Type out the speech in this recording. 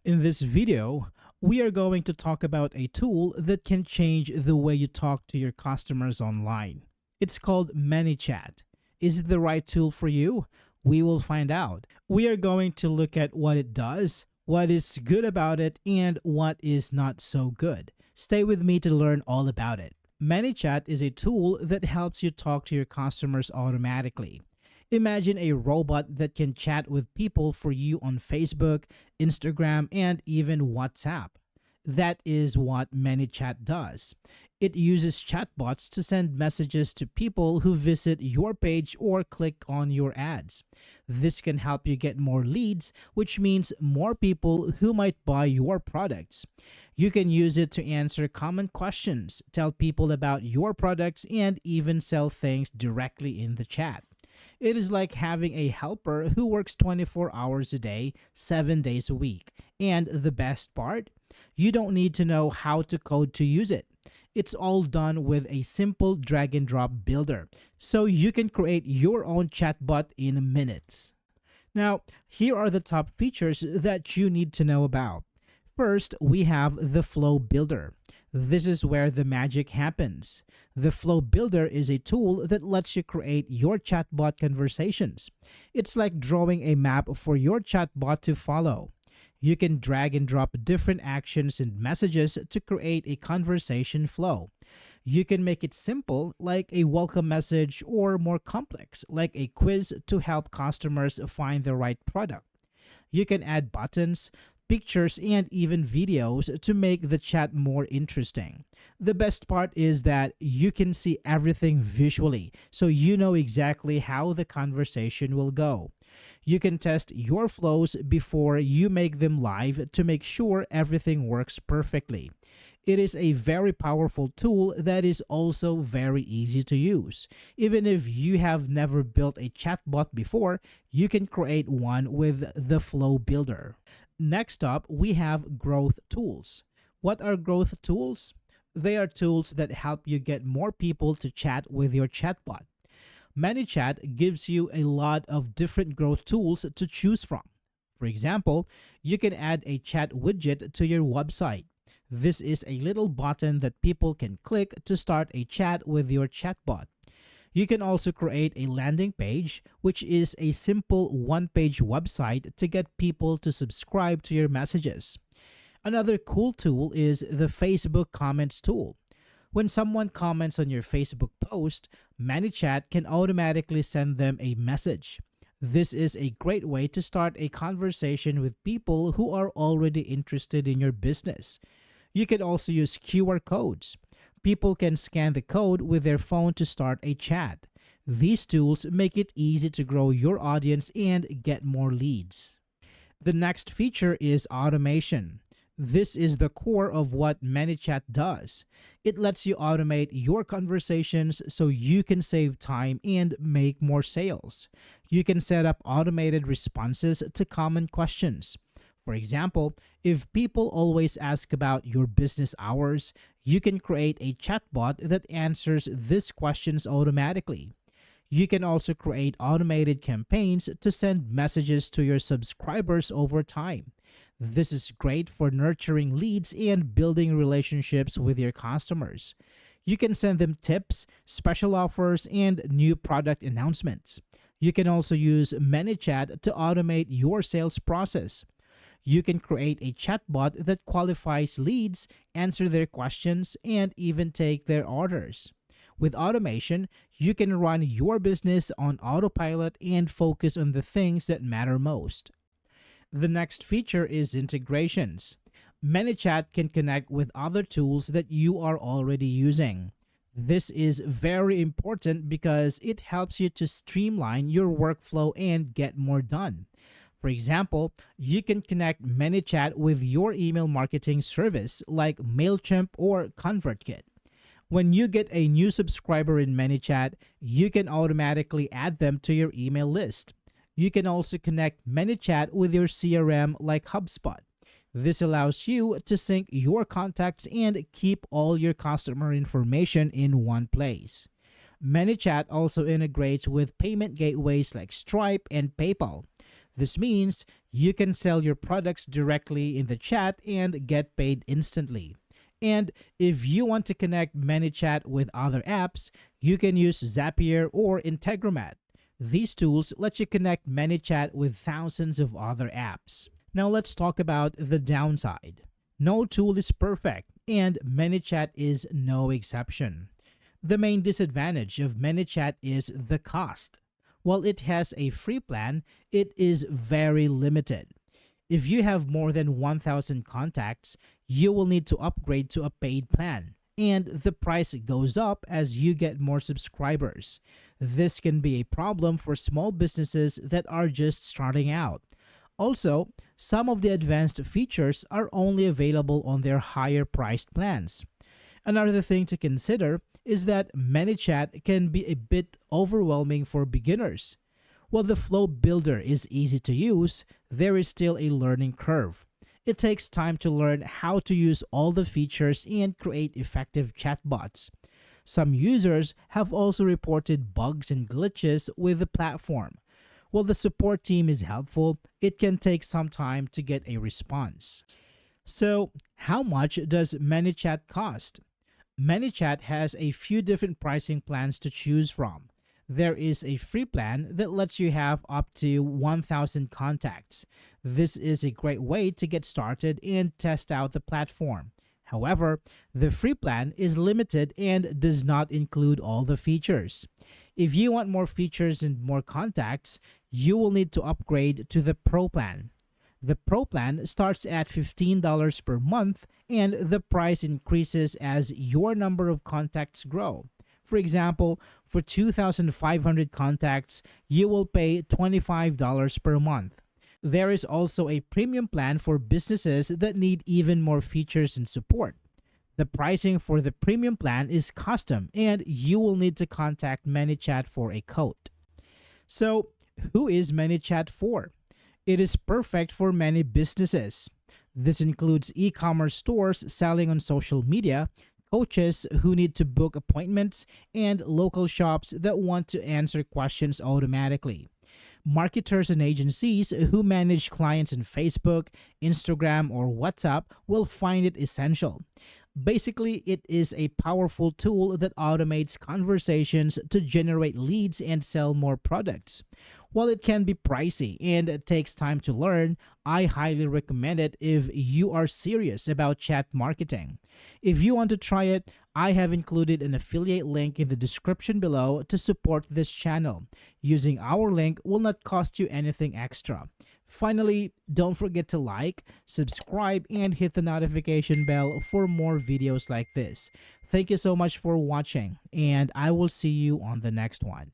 In this video, we are going to talk about a tool that can change the way you talk to your customers online. It's called ManyChat. Is it the right tool for you? We will find out. We are going to look at what it does, what is good about it, and what is not so good. Stay with me to learn all about it. ManyChat is a tool that helps you talk to your customers automatically. Imagine a robot that can chat with people for you on Facebook, Instagram, and even WhatsApp. That is what ManyChat does. It uses chatbots to send messages to people who visit your page or click on your ads. This can help you get more leads, which means more people who might buy your products. You can use it to answer common questions, tell people about your products, and even sell things directly in the chat. It is like having a helper who works 24 hours a day, 7 days a week. And the best part? You don't need to know how to code to use it. It's all done with a simple drag and drop builder, so you can create your own chatbot in minutes. Now, here are the top features that you need to know about. First, we have the Flow Builder. This is where the magic happens. The Flow Builder is a tool that lets you create your chatbot conversations. It's like drawing a map for your chatbot to follow. You can drag and drop different actions and messages to create a conversation flow. You can make it simple, like a welcome message, or more complex, like a quiz to help customers find the right product. You can add buttons, pictures, and even videos to make the chat more interesting. The best part is that you can see everything visually, so you know exactly how the conversation will go. You can test your flows before you make them live to make sure everything works perfectly. It is a very powerful tool that is also very easy to use. Even if you have never built a chatbot before, you can create one with the Flow Builder. Next up, we have growth tools. What are growth tools? They are tools that help you get more people to chat with your chatbot. ManyChat gives you a lot of different growth tools to choose from. For example, you can add a chat widget to your website. This is a little button that people can click to start a chat with your chatbot. You can also create a landing page, which is a simple one-page website to get people to subscribe to your messages. Another cool tool is the Facebook Comments tool. When someone comments on your Facebook post, ManyChat can automatically send them a message. This is a great way to start a conversation with people who are already interested in your business. You can also use QR codes. People can scan the code with their phone to start a chat. These tools make it easy to grow your audience and get more leads. The next feature is automation. This is the core of what ManyChat does. It lets you automate your conversations so you can save time and make more sales. You can set up automated responses to common questions. For example, if people always ask about your business hours, you can create a chatbot that answers these questions automatically. You can also create automated campaigns to send messages to your subscribers over time. This is great for nurturing leads and building relationships with your customers. You can send them tips, special offers, and new product announcements. You can also use ManyChat to automate your sales process. You can create a chatbot that qualifies leads, answer their questions, and even take their orders. With automation, you can run your business on autopilot and focus on the things that matter most. The next feature is integrations. ManyChat can connect with other tools that you are already using. This is very important because it helps you to streamline your workflow and get more done. For example, you can connect ManyChat with your email marketing service like MailChimp or ConvertKit. When you get a new subscriber in ManyChat, you can automatically add them to your email list. You can also connect ManyChat with your CRM like HubSpot. This allows you to sync your contacts and keep all your customer information in one place. ManyChat also integrates with payment gateways like Stripe and PayPal. This means you can sell your products directly in the chat and get paid instantly. And if you want to connect ManyChat with other apps, you can use Zapier or Integromat. These tools let you connect ManyChat with thousands of other apps. Now let's talk about the downside. No tool is perfect, and ManyChat is no exception. The main disadvantage of ManyChat is the cost. While it has a free plan, it is very limited. If you have more than 1,000 contacts, you will need to upgrade to a paid plan, and the price goes up as you get more subscribers. This can be a problem for small businesses that are just starting out. Also, some of the advanced features are only available on their higher priced plans. Another thing to consider is that ManyChat can be a bit overwhelming for beginners. While the flow builder is easy to use, there is still a learning curve. It takes time to learn how to use all the features and create effective chatbots. Some users have also reported bugs and glitches with the platform. While the support team is helpful, it can take some time to get a response. So, how much does ManyChat cost? ManyChat has a few different pricing plans to choose from. There is a free plan that lets you have up to 1,000 contacts. This is a great way to get started and test out the platform. However, the free plan is limited and does not include all the features. If you want more features and more contacts, you will need to upgrade to the Pro plan. The Pro plan starts at $15 per month, and the price increases as your number of contacts grow. For example, for 2,500 contacts, you will pay $25 per month. There is also a premium plan for businesses that need even more features and support. The pricing for the premium plan is custom, and you will need to contact ManyChat for a quote. So, who is ManyChat for? It is perfect for many businesses. This includes e-commerce stores selling on social media, coaches who need to book appointments, and local shops that want to answer questions automatically. Marketers and agencies who manage clients on Facebook, Instagram, or WhatsApp will find it essential. Basically, it is a powerful tool that automates conversations to generate leads and sell more products. While it can be pricey and it takes time to learn, I highly recommend it if you are serious about chat marketing. If you want to try it, I have included an affiliate link in the description below to support this channel. Using our link will not cost you anything extra. Finally, don't forget to like, subscribe, and hit the notification bell for more videos like this. Thank you so much for watching, and I will see you on the next one.